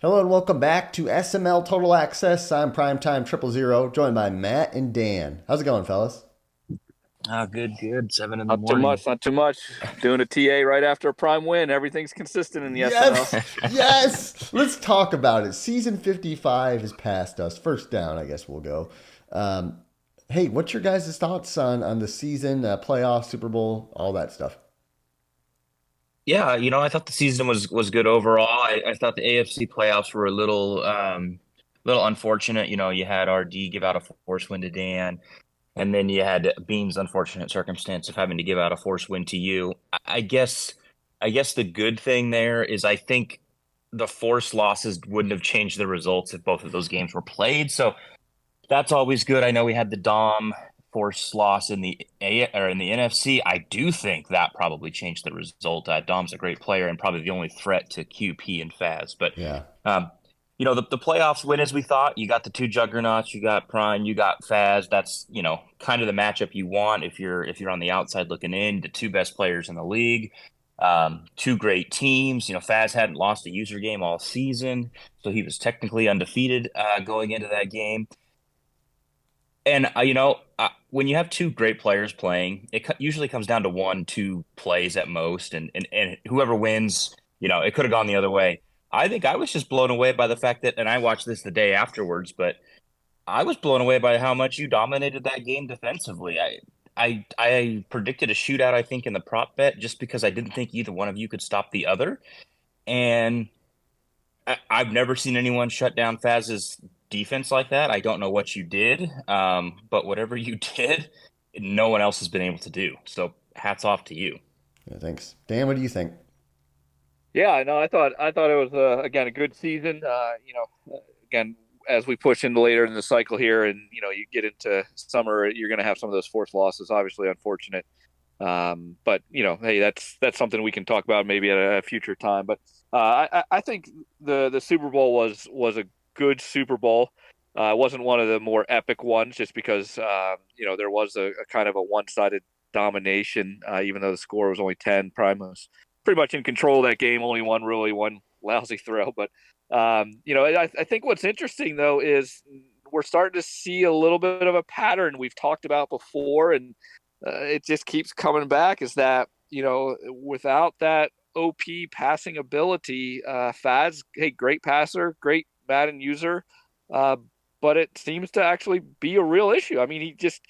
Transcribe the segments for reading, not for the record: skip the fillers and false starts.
Hello and welcome back to SML Total Access. I'm Primetime Triple Zero, joined by Matt and Dan. How's it going, fellas? Good. 7 in the Not too morning. much, not too much. Doing a TA right after a prime win. Everything's consistent in the SML. Yes, yes. Let's talk about it. Season 55 has passed us. First down, I guess we'll go. Um, hey, what's your guys' thoughts on the season, playoffs, Super Bowl, all that stuff? Yeah, I thought the season was good overall. I thought the AFC playoffs were a little unfortunate. You had RD give out a force win to Dan, and then you had Bean's unfortunate circumstance of having to give out a force win to you. I guess the good thing there is I think the force losses wouldn't have changed the results if both of those games were played. So that's always good. I know we had the Dom force loss in the NFC. I do think that probably changed the result. Dom's a great player and probably the only threat to QP and Faz. But Yeah, um, the playoffs went as we thought. You got the two juggernauts. You got Prime. You got Faz. That's kind of the matchup you want if you're on the outside looking in. The two best players in the league. Two great teams. Faz hadn't lost a user game all season, so he was technically undefeated going into that game. And when you have two great players playing, it usually comes down to one, two plays at most, and whoever wins, it could have gone the other way. I think I was just blown away by the fact that, and I watched this the day afterwards, but I was blown away by how much you dominated that game defensively. I predicted a shootout, I think, in the prop bet just because I didn't think either one of you could stop the other, and I've never seen anyone shut down Faz's defense like that. I don't know what you did, but whatever you did, no one else has been able to do. So hats off to you. yeah, thanks. Dan, what do you think? Yeah, no, I thought it was again a good season. Again, as we push into later in the cycle here, and you get into summer, you're going to have some of those forced losses. Obviously, unfortunate. But hey, that's something we can talk about maybe at a future time. But I think the Super Bowl was a good Super Bowl. It wasn't one of the more epic ones, just because there was a kind of a one-sided domination. Even though the score was only 10, Prime was pretty much in control of that game. Only one lousy throw. But I think what's interesting though is we're starting to see a little bit of a pattern we've talked about before, and it just keeps coming back. Is that without that OP passing ability, Faz, hey, great passer, great Madden user, uh, but it seems to actually be a real issue. I mean, he just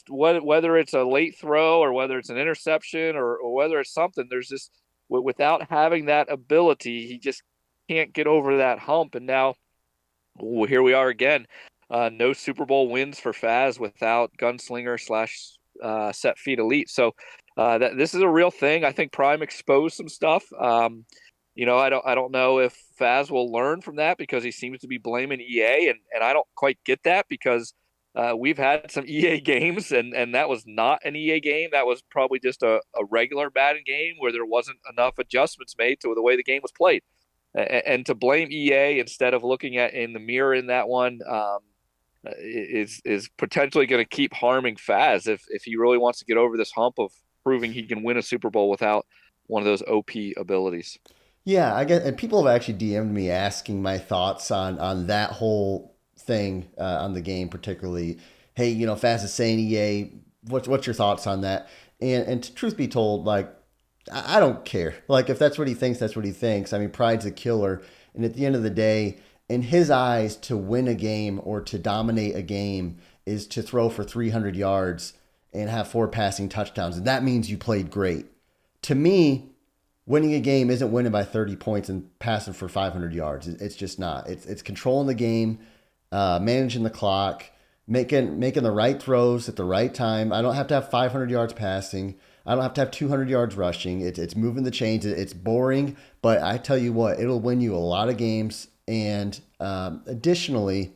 whether it's a late throw or whether it's an interception or whether it's something, there's just without having that ability, he just can't get over that hump. And now here we are again. No Super Bowl wins for Faz without gunslinger slash set feet elite. So this is a real thing. I think Prime exposed some stuff. I don't know if Faz will learn from that because he seems to be blaming EA, and I don't quite get that because we've had some EA games, and that was not an EA game. That was probably just a regular Madden game where there wasn't enough adjustments made to the way the game was played. And to blame EA instead of looking at in the mirror in that one, is potentially going to keep harming Faz if he really wants to get over this hump of proving he can win a Super Bowl without one of those OP abilities. Yeah, I get, and people have actually DM'd me asking my thoughts on that whole thing on the game, particularly. Hey, Fast is saying EA. What's your thoughts on that? And to truth be told, like I don't care. Like if that's what he thinks, that's what he thinks. I mean, pride's a killer, and at the end of the day, in his eyes, to win a game or to dominate a game is to throw for 300 yards and have four passing touchdowns, and that means you played great. To me, winning a game isn't winning by 30 points and passing for 500 yards. It's just not. It's controlling the game, managing the clock, making the right throws at the right time. I don't have to have 500 yards passing. I don't have to have 200 yards rushing. It's moving the chains. It's boring, but I tell you what, it'll win you a lot of games. And additionally,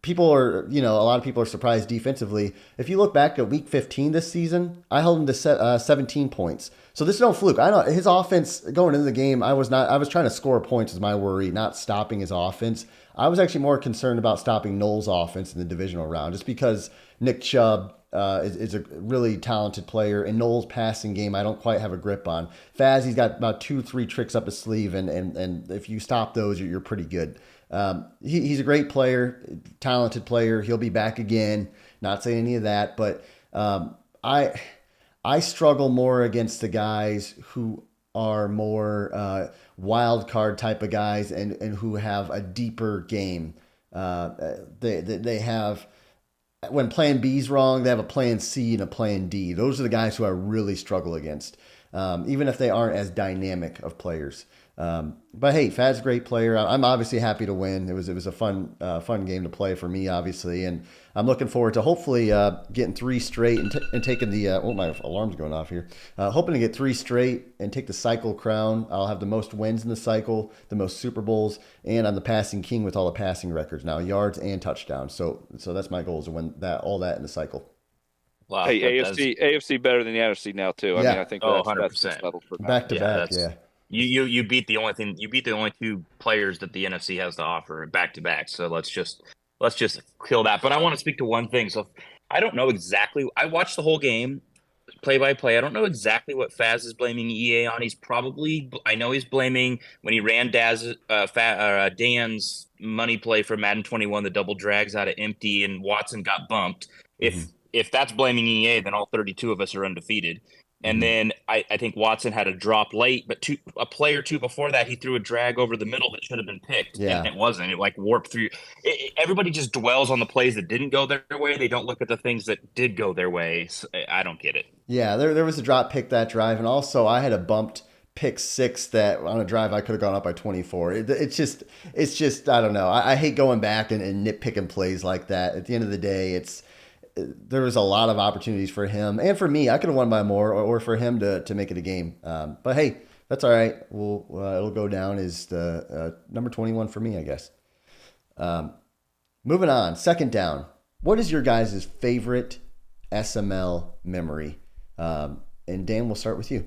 a lot of people are surprised defensively. If you look back at week 15 this season, I held him to 17 points. So this is no fluke. I know his offense going into the game. I was trying to score points is my worry, not stopping his offense. I was actually more concerned about stopping Noel's offense in the divisional round, just because Nick Chubb is a really talented player, and Noel's passing game I don't quite have a grip on. Faz, he's got about 2, 3 tricks up his sleeve, and if you stop those, you're pretty good. He's a great player, talented player. He'll be back again. Not saying any of that, but I I struggle more against the guys who are more wild card type of guys and who have a deeper game. They have when plan B's wrong, they have a plan C and a plan D. Those are the guys who I really struggle against, even if they aren't as dynamic of players. But hey, Fad's a great player. I'm obviously happy to win. It was a fun game to play for me, obviously, and I'm looking forward to hopefully getting 3 straight and taking the oh, my alarm's going off here. Hoping to get 3 straight and take the cycle crown. I'll have the most wins in the cycle, the most Super Bowls, and I'm the passing king with all the passing records now, yards and touchdowns. So that's my goal is to win all that in the cycle. Wow, hey, AFC better than the NFC now too. I mean, I think that's 100% settled for back to back. Yeah. You beat the only 2 players that the NFC has to offer back to back. So let's just kill that. But I want to speak to one thing. So I don't know exactly. I watched the whole game, play by play. I don't know exactly what Faz is blaming EA on. I know he's blaming when he ran Dan's money play for Madden 21, the double drags out of empty, and Watson got bumped. If that's blaming EA, then all 32 of us are undefeated. And then I think Watson had a drop late, but a play or two before that, he threw a drag over the middle that should have been picked. Yeah. And it wasn't. It like warped through. Everybody just dwells on the plays that didn't go their way. They don't look at the things that did go their way. So I don't get it. Yeah, there was a drop pick that drive. And also I had a bumped pick 6 that on a drive I could have gone up by 24. It's just I don't know. I hate going back and nitpicking plays like that. At the end of the day, there was a lot of opportunities for him and for me. I could have won by more, or for him to make it a game. But hey, that's all right. It'll go down as the number 21 for me, I guess. Moving on, second down. What is your guys' favorite SML memory? And Dan, we'll start with you.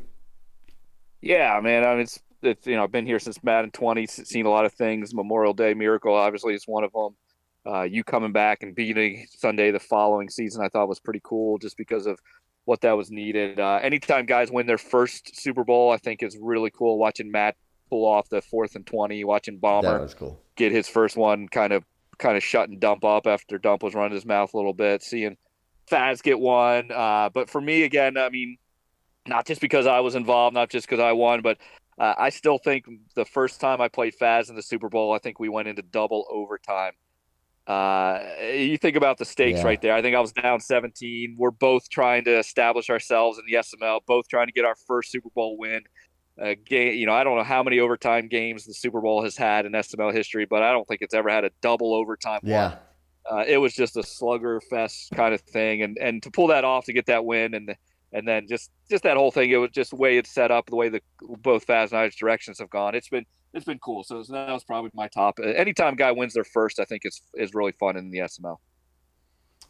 Yeah, man. I mean, it's I've been here since Madden 20, seen a lot of things. Memorial Day Miracle, obviously, is one of them. You coming back and beating Sunday the following season, I thought was pretty cool just because of what that was needed. Anytime guys win their first Super Bowl, I think is really cool. Watching Matt pull off the 4th and 20, watching Bomber get his first one kind of shutting Dump up after Dump was running his mouth a little bit, seeing Faz get one. But for me, again, I mean, not just because I was involved, not just because I won, but I still think the first time I played Faz in the Super Bowl, I think we went into double overtime. You think about the stakes right there. I think I was down 17. We're both trying to establish ourselves in the SML, both trying to get our first Super Bowl win. Game, I don't know how many overtime games the Super Bowl has had in SML history, but I don't think it's ever had a double overtime one. It was just a slugger fest kind of thing, and to pull that off, to get that win, and then just that whole thing, it was just the way it's set up, the way both Faz and I's directions have gone. It's been cool. So that was probably my top. Anytime a guy wins their first, I think is really fun in the SML.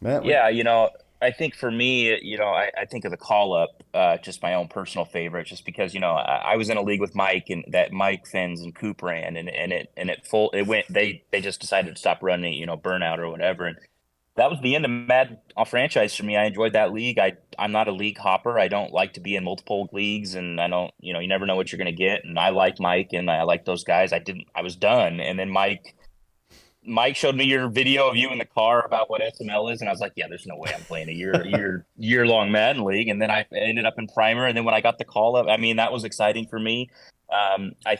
Yeah, I think for me, I think of the call up, just my own personal favorite, just because I was in a league with Mike, and that Mike, Fins, and Coop ran, it went. They just decided to stop running, burnout or whatever, and that was the end of Madden franchise for me. I enjoyed that league. I'm not a league hopper. I don't like to be in multiple leagues, and I don't, you never know what you're going to get. And I like Mike, and I like those guys. I was done. And then Mike showed me your video of you in the car about what SML is, and I was like, yeah, there's no way I'm playing a year-long Madden league. And then I ended up in Primer, and then when I got the call up, I mean, that was exciting for me. I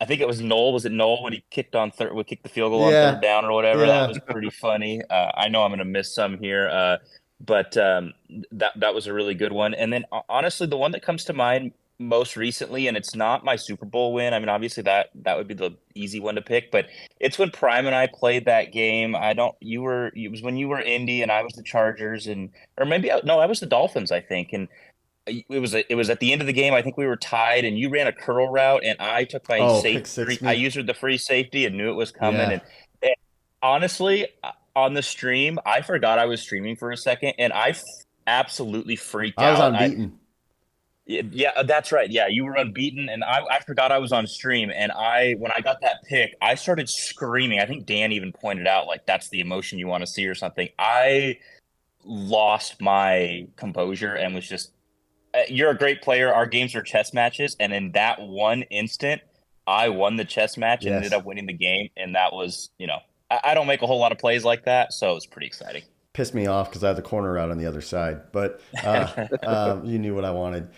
think it was Noel. Was it Noel when he kicked on we kicked the field goal on third down or whatever? Yeah. That was pretty funny. I know I'm going to miss some here, but that was a really good one. And then honestly, the one that comes to mind most recently, and it's not my Super Bowl win. I mean, obviously that would be the easy one to pick, but it's when Prime and I played that game. It was when you were Indy and I was the Chargers, or maybe I was the Dolphins, I think, and it was at the end of the game. I think we were tied, and you ran a curl route, and I took my safety. I used the free safety and knew it was coming. Yeah. And honestly, on the stream, I forgot I was streaming for a second, and I absolutely freaked out. I was unbeaten. Yeah, that's right. Yeah, you were unbeaten, and I forgot I was on stream, and when I got that pick, I started screaming. I think Dan even pointed out like that's the emotion you want to see or something. I lost my composure and was just, you're a great player. Our games are chess matches, and in that one instant, I won the chess match and ended Yes. up winning the game, and that was, I don't make a whole lot of plays like that, so it's pretty exciting. Pissed me off because I had the corner out on the other side, but you knew what I wanted.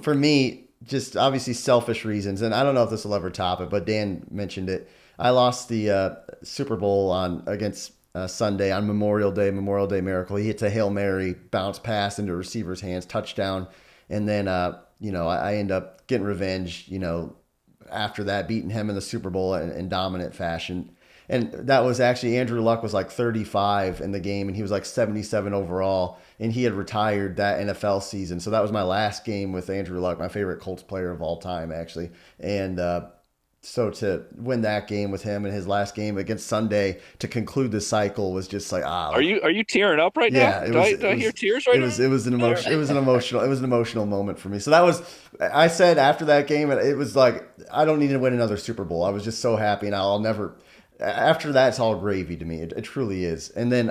For me, just obviously selfish reasons, and I don't know if this will ever top it, but Dan mentioned it. I lost the Super Bowl on against Sunday on Memorial Day miracle. He hits a Hail Mary, bounce pass into a receiver's hands, touchdown, and then I end up getting revenge. After that, beating him in the Super Bowl in dominant fashion. And that was actually Andrew Luck was like 35 in the game, and he was like 77 overall, and he had retired that NFL season. So that was my last game with Andrew Luck, my favorite Colts player of all time, actually. And so to win that game with him in his last game against Sunday to conclude the cycle was just like Are you tearing up right now? yeah, Do I hear tears right now? it was an emotion. It was an emotional moment for me. So that was, I said after that game, it was like I don't need to win another Super Bowl. I was just so happy, and I'll never. After that, it's all gravy to me. It truly is. And then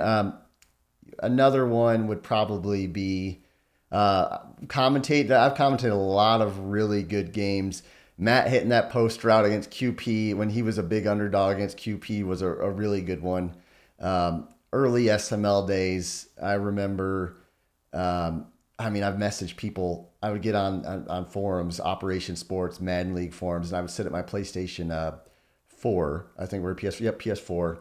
another one would probably be commentate. I've commentated a lot of really good games. Matt hitting that post route against QP when he was a big underdog against QP was a really good one. Early SML days, I remember. I've messaged people. I would get on forums, Operation Sports, Madden League forums, and I would sit at my PlayStation 4. I think we're PS4,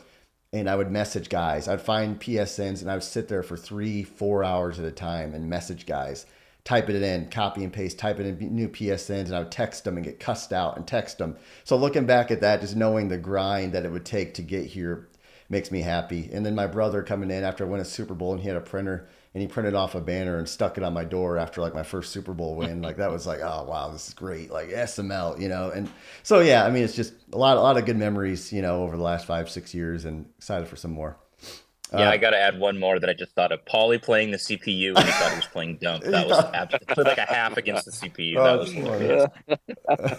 and I would message guys. I'd find PSNs, and I would sit there for 3-4 hours at a time and message guys, type it in, copy and paste, type it in new PSNs, and I would text them and get cussed out and text them. So looking back at that, just knowing the grind that it would take to get here makes me happy. And then my brother coming in after I won a Super Bowl, and he had a printer, and he printed off a banner and stuck it on my door after like my first Super Bowl win. Like that was like, oh wow, this is great. Like SML. And so yeah, I mean, it's just a lot of good memories, over the last 5-6 years, and excited for some more. Yeah, I got to add one more that I just thought of. Paulie playing the CPU and he thought he was playing dunk. That was absolutely like a half against the CPU. That was hilarious.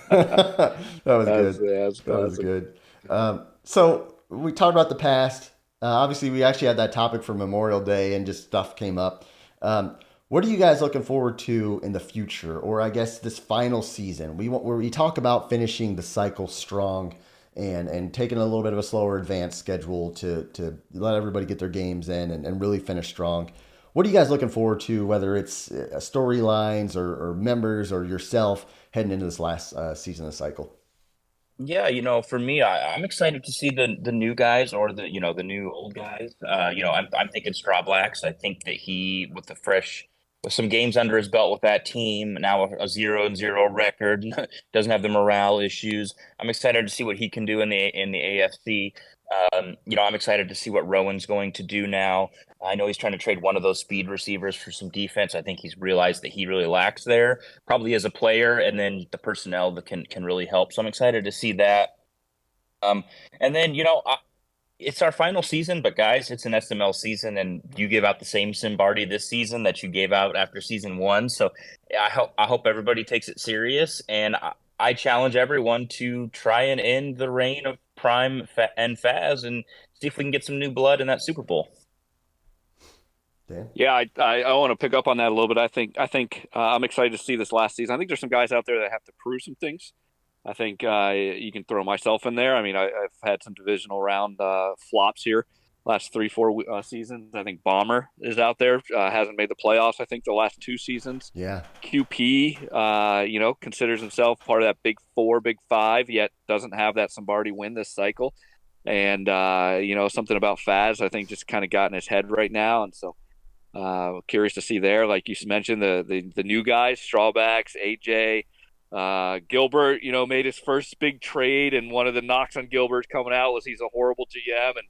That was good. That was good. So we talked about the past. Obviously, we actually had that topic for Memorial Day, and just stuff came up. What are you guys looking forward to in the future, or I guess this final season? Where we talk about finishing the cycle strong, and taking a little bit of a slower advanced schedule to let everybody get their games in, and really finish strong. What are you guys looking forward to, whether it's storylines or members or yourself heading into this last season of the cycle? Yeah, for me, I'm excited to see the new guys or the new old guys. I'm thinking Straw Blacks. I think that he with some games under his belt with that team, now a 0-0 record, doesn't have the morale issues. I'm excited to see what he can do in the AFC. I'm excited to see what Rowan's going to do now. I know he's trying to trade one of those speed receivers for some defense. I think he's realized that he really lacks there, probably as a player, and then the personnel that can really help. So I'm excited to see that. And then it's our final season, but guys, it's an SML season, and you give out the same Simbardi this season that you gave out after season one. So I hope everybody takes it serious, and I challenge everyone to try and end the reign of Prime and Fazz, and see if we can get some new blood in that Super Bowl. Dan? Yeah, I want to pick up on that a little bit. I think I'm excited to see this last season. I think there's some guys out there that have to prove some things. I think you can throw myself in there. I mean, I've had some divisional round flops here last 3-4 seasons. I think Bomber is out there, hasn't made the playoffs. I think the last 2 seasons. Yeah. QP, considers himself part of that big four, big five, yet doesn't have that Sombardi win this cycle. And something about Fazz, I think, just kind of got in his head right now, and so. Curious to see there, like you mentioned, the new guys, Strawbacks, AJ, Gilbert. Made his first big trade, and one of the knocks on Gilbert coming out was he's a horrible GM, and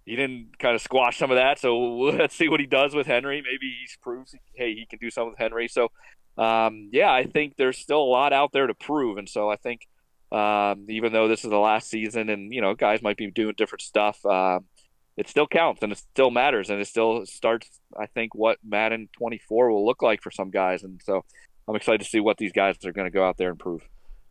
he didn't kind of squash some of that. So let's see what he does with Henry. Maybe he proves, hey, he can do something with Henry. So, I think there's still a lot out there to prove, and so I think even though this is the last season, and guys might be doing different stuff. It still counts, and it still matters, and it still starts, I think, what Madden 24 will look like for some guys. And so I'm excited to see what these guys are going to go out there and prove.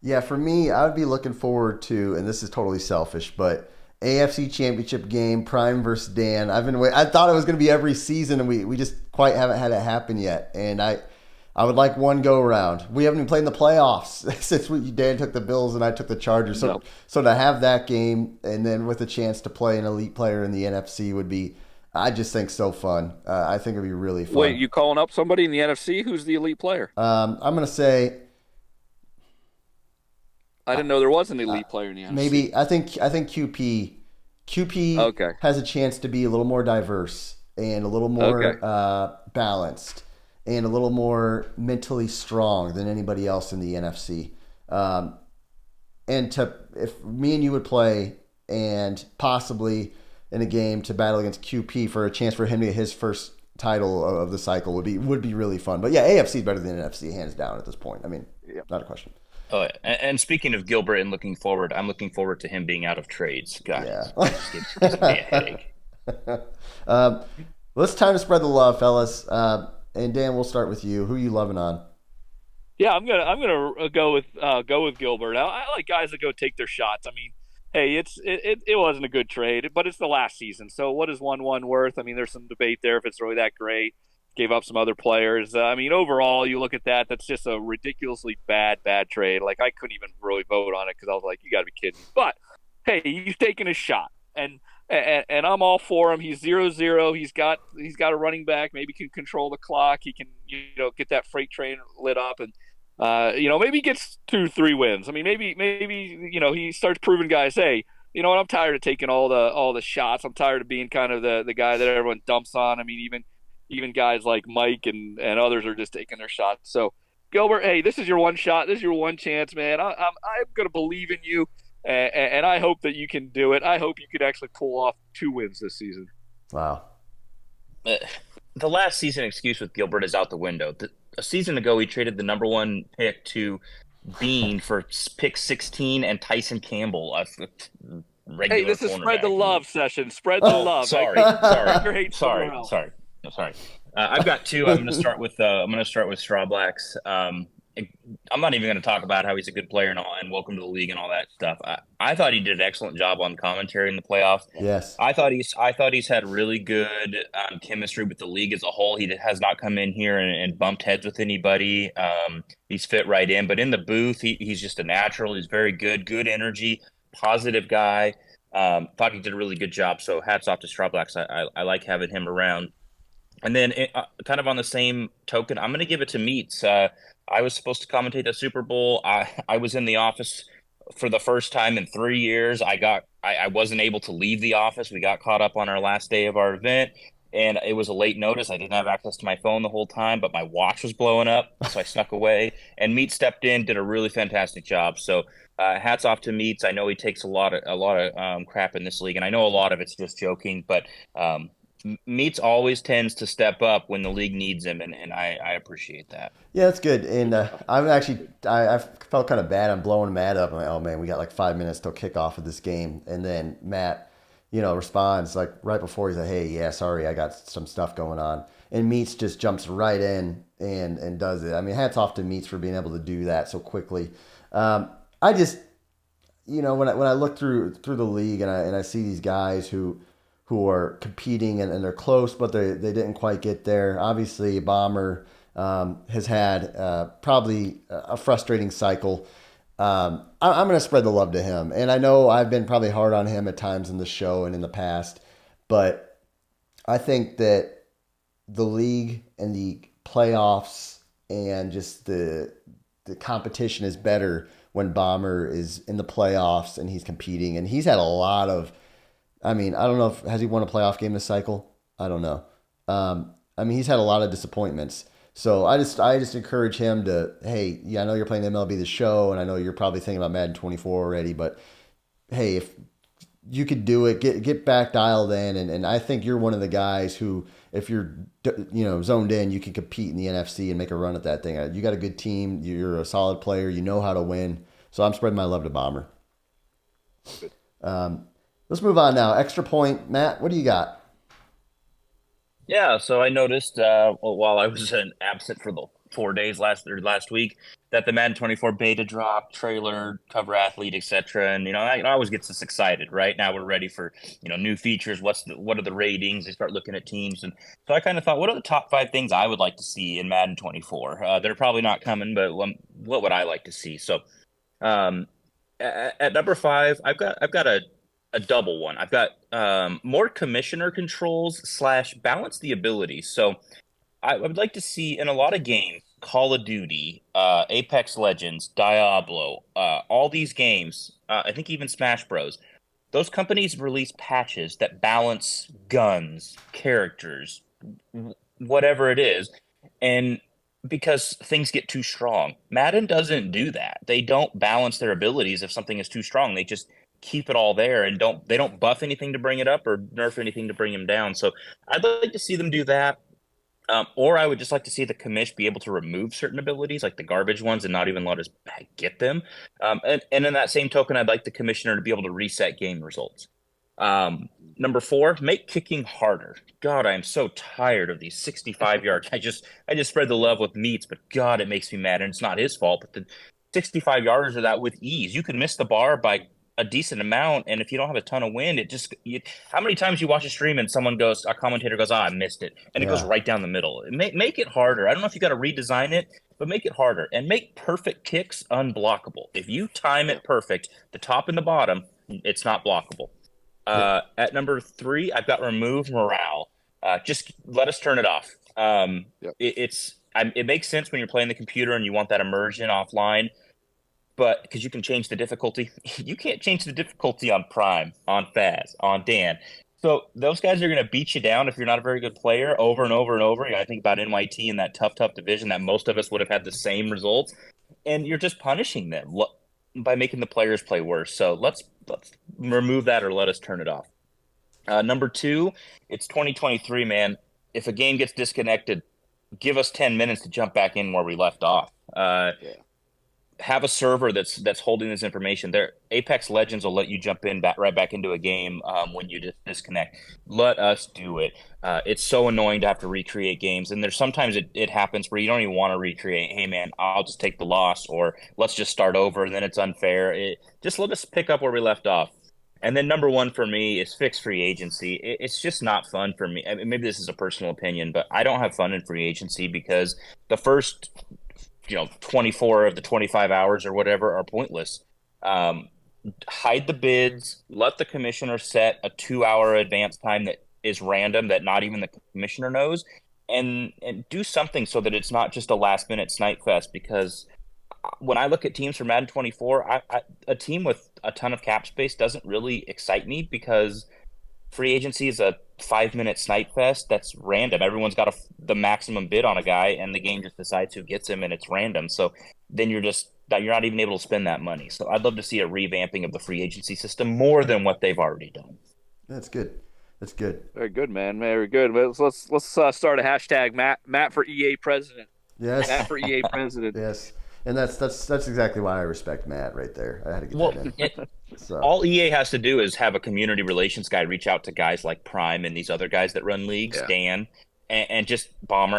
Yeah, for me, I would be looking forward to, and this is totally selfish, but AFC Championship game, Prime versus Dan. I thought it was going to be every season, and we just quite haven't had it happen yet. And I would like one go around. We haven't even played in the playoffs since Dan took the Bills and I took the Chargers. So Nope. so to have that game and then with a chance to play an elite player in the NFC would be, I just think, so fun. I think it'd be really fun. Wait, you calling up somebody in the NFC? Who's the elite player? I'm gonna say I didn't know there was an elite player in the NFC. maybe I think QP Okay. has a chance to be a little more diverse and a little more Okay. balanced and a little more mentally strong than anybody else in the NFC. Um, and if me and you would play and possibly in a game to battle against QP for a chance for him to get his first title of the cycle would be really fun. But yeah, AFC is better than NFC hands down at this point. I mean, Yeah. not a question. Oh, yeah. And speaking of Gilbert and looking forward, I'm looking forward to him being out of trades. God, Yeah. it just gives me a headache. well, it's time to spread the love, fellas. And Dan, we'll start with you. Who are you loving on? Yeah, I'm gonna go with Gilbert. I like guys that go take their shots. I mean, hey, it wasn't a good trade, but it's the last season. So what is 1-1 worth? I mean, there's some debate there if it's really that great. Gave up some other players. I mean, overall, you look at that. That's just a ridiculously bad trade. Like I couldn't even really vote on it because I was like, you got to be kidding me. But hey, he's taking a shot, and I'm all for him. He's 0-0. He's got a running back. Maybe can control the clock. He can get that freight train lit up, and maybe he gets 2-3 wins. I mean, maybe he starts proving guys, hey, you know what? I'm tired of taking all the shots. I'm tired of being kind of the guy that everyone dumps on. I mean, even guys like Mike and others are just taking their shots. So Gilbert, hey, this is your one shot. This is your one chance, man. I'm going to believe in you, and I hope that you can do it. I hope you could actually pull off 2 wins this season. Wow. Uh, The last season excuse with Gilbert is out the window. A season ago, he traded the number one pick to Bean for pick 16 and Tyson Campbell, a regular Hey, this is spread the cornerback. love session. Spread the love. Sorry, Take your hate sorry, somewhere else. sorry, no, sorry. I've got two. I'm going to start with Straw Blacks. I'm not even going to talk about how he's a good player and welcome to the league and all that stuff. I thought he did an excellent job on commentary in the playoffs. Yes. I thought he's had really good chemistry with the league as a whole. He has not come in here and bumped heads with anybody. He's fit right in, but in the booth, he's just a natural. He's very good energy, positive guy. Thought he did a really good job. So hats off to Straw Blacks. I like having him around. And then, kind of on the same token, I'm going to give it to Meats. I was supposed to commentate the Super Bowl. I was in the office for the first time in 3 years. I wasn't able to leave the office. We got caught up on our last day of our event, and it was a late notice. I didn't have access to my phone the whole time, but my watch was blowing up, so I snuck away. And Meats stepped in, did a really fantastic job. So hats off to Meats. I know he takes a lot of crap in this league, and I know a lot of it's just joking, but Meats always tends to step up when the league needs him, and I appreciate that. Yeah, that's good. And I felt kind of bad. I'm blowing Matt up. I'm like, oh man, we got like 5 minutes till kickoff of this game. And then Matt, responds like right before. He's like, hey, yeah, sorry, I got some stuff going on. And Meats just jumps right in and does it. I mean, hats off to Meats for being able to do that so quickly. I just, when I look through the league and I see these guys who are competing and they're close, but they didn't quite get there. Obviously, Bomber has had probably a frustrating cycle. I'm going to spread the love to him. And I know I've been probably hard on him at times in the show and in the past, but I think that the league and the playoffs and just the competition is better when Bomber is in the playoffs and he's competing. And he's had a lot of, I mean, I don't know has he won a playoff game this cycle? I don't know. I mean, he's had a lot of disappointments. So I just encourage him to, hey, yeah, I know you're playing MLB The Show, and I know you're probably thinking about Madden 24 already, but hey, if you could do it, get back dialed in, and I think you're one of the guys who, if you're zoned in, you can compete in the NFC and make a run at that thing. You got a good team, you're a solid player, you know how to win. So I'm spreading my love to Bomber. Let's move on now. Extra point, Matt. What do you got? Yeah, so I noticed while I was absent for 4 days last week that the Madden 24 beta dropped, trailer, cover athlete, etc. And it always gets us excited, right? Now we're ready for new features. What are the ratings? They start looking at teams, and so I kind of thought, what are the top 5 things I would like to see in Madden 24? They're probably not coming, but what would I like to see? So um, at number 5, I've got a double one. I've got more commissioner controls / balance the abilities. So I would like to see in a lot of games, Call of Duty, Apex Legends, Diablo, all these games, I think even Smash Bros. Those companies release patches that balance guns, characters, whatever it is, and because things get too strong. Madden doesn't do that. They don't balance their abilities if something is too strong. They just keep it all there and don't buff anything to bring it up or nerf anything to bring them down. So I'd like to see them do that. Or I would just like to see the commish be able to remove certain abilities, like the garbage ones, and not even let us get them. And in that same token, I'd like the commissioner to be able to reset game results. Number 4, make kicking harder. God, I am so tired of these 65 yards. I just spread the love with Meats, but God, it makes me mad. And it's not his fault, but the 65 yarders are that with ease. You can miss the bar by a decent amount, and if you don't have a ton of wind, how many times you watch a stream and a commentator goes, I missed it, and it goes right down the middle. Make it harder. I don't know if you got to redesign it, but make it harder and make perfect kicks unblockable. If you time it perfect, the top and the bottom, it's not blockable. At number 3, I've got remove morale. Just let us turn it off. It makes sense when you're playing the computer and you want that immersion offline. But because you can change the difficulty, you can't change the difficulty on Prime, on Fazz, on Dan. So those guys are going to beat you down if you're not a very good player over and over and over. I think about NYT in that tough division that most of us would have had the same results, and you're just punishing them by making the players play worse. So let's remove that or let us turn it off. Number 2, it's 2023, man. If a game gets disconnected, give us 10 minutes to jump back in where we left off. Have a server that's holding this information. Apex Legends will let you jump in right back into a game when you disconnect. Let us do it. It's so annoying to have to recreate games, and there's sometimes it happens where you don't even want to recreate. Hey man, I'll just take the loss, or let's just start over, and then it's unfair. Just let us pick up where we left off. And then number 1 for me is fix free agency. It's just not fun for me. I mean, maybe this is a personal opinion, but I don't have fun in free agency because the first 24 of the 25 hours or whatever are pointless. Hide the bids, let the commissioner set a 2-hour advance time that is random that not even the commissioner knows, and do something so that it's not just a last minute snipe fest. Because when I look at teams for Madden 24, a team with a ton of cap space doesn't really excite me, because free agency is a 5-minute snipe fest that's random. Everyone's got the maximum bid on a guy, and the game just decides who gets him, and it's random. So then you're not even able to spend that money. So I'd love to see a revamping of the free agency system more than what they've already done. That's good. That's good. Very good, man. Very good. Let's start a hashtag Matt for EA president. Yes. Matt for EA president. Yes. And that's exactly why I respect Matt right there. I had to get that in. So. All EA has to do is have a community relations guy reach out to guys like Prime and these other guys that run leagues, Dan, and just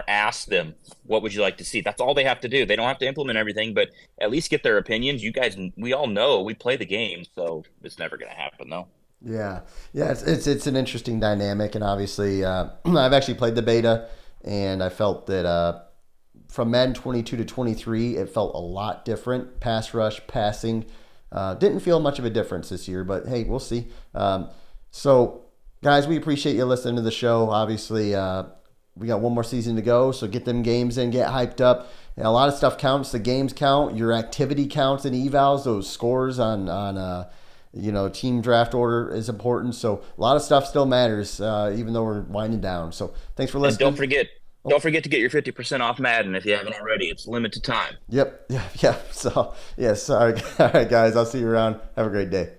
ask them, what would you like to see? That's all they have to do. They don't have to implement everything, but at least get their opinions. You guys, we all know we play the game, so it's never going to happen, though. Yeah. It's an interesting dynamic, and obviously, I've actually played the beta, and I felt that from Madden 22 to 23, it felt a lot different. Pass rush, passing. Didn't feel much of a difference this year, but hey, we'll see. So, guys, we appreciate you listening to the show. Obviously, we got one more season to go, so get them games in, get hyped up. And a lot of stuff counts. The games count. Your activity counts in evals. Those scores on team draft order is important. So a lot of stuff still matters, even though we're winding down. So thanks for listening. And don't forget to get your 50% off Madden if you haven't already. It's limited time. Yep. Yeah. So, yes. All right, guys. I'll see you around. Have a great day.